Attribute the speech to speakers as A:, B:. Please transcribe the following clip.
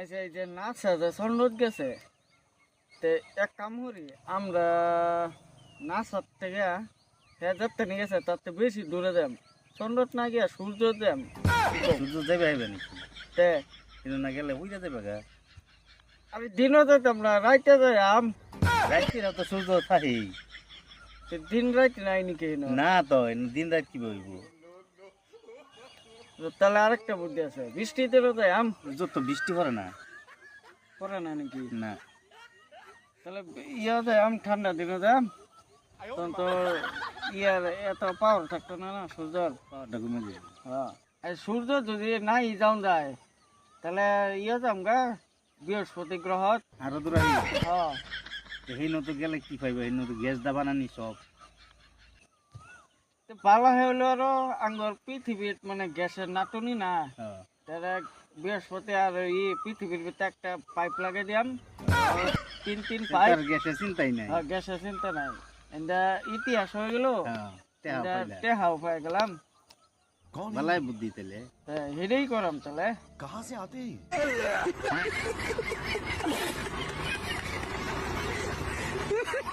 A: আচ্ছা এই যে নাচা যে সন্ন্যত গেছে তে এক কাম করি আমরা নাচার থেকে হ্যাঁ যাতে নিয়ে গেছে তার থেকে বেশি দূরে যাম সন্ন্যত না গিয়া সূর্য যাম
B: সূর্য যাবে আইবে নাকি
A: তে
B: কিন্তু না গেলে উইরা যাবে গা
A: আমি দিনও যেতাম না রাইতে যাই
B: রাত্রিরা তো সূর্য থাকি
A: দিন রাইত নাই নাকি
B: না তো দিন রাত কি বলব
A: তাহলে আরেকটা বুদ্ধি আছে বৃষ্টিতে যাই
B: যত বৃষ্টি পড়ে না
A: করে না নাকি
B: না
A: তাহলে ইয়া যায় ঠান্ডা দিনে যাম তখন তো ইয়ার এত পাওয়ার থাকতো না না সূর্যর
B: পাওয়ারটা কমে যাবে
A: হ্যাঁ আর সূর্য যদি নাই যাওন যায় তাহলে ইয়া যাম গা বৃহস্পতি গ্রহ
B: আরো দূর আই
A: হ্যাঁ
B: সেই নতো গেলে কি পাইবে সেই নতো গ্যাস দা বানানি সব
A: পালা হইলো আরো আঙ্গর পৃথিবীর মানে গ্যাসের নাটনি না
B: হ্যাঁ
A: তাহলে বৃহস্পতি আর পৃথিবীর ভিতরে একটা পাইপ লাগিয়ে দিয়াম তিন পাইপ
B: গ্যাসের চিন্তাই নাই
A: গ্যাসের চিন্তা নাই এটা ইতিহাস হয়ে গেল
B: হ্যাঁ
A: টেহাও পেয়ে গেলাম
B: বালাই বুদ্ধি তাহলে
A: হেরেই করাম তাহলে
C: कहाँ से आते हैं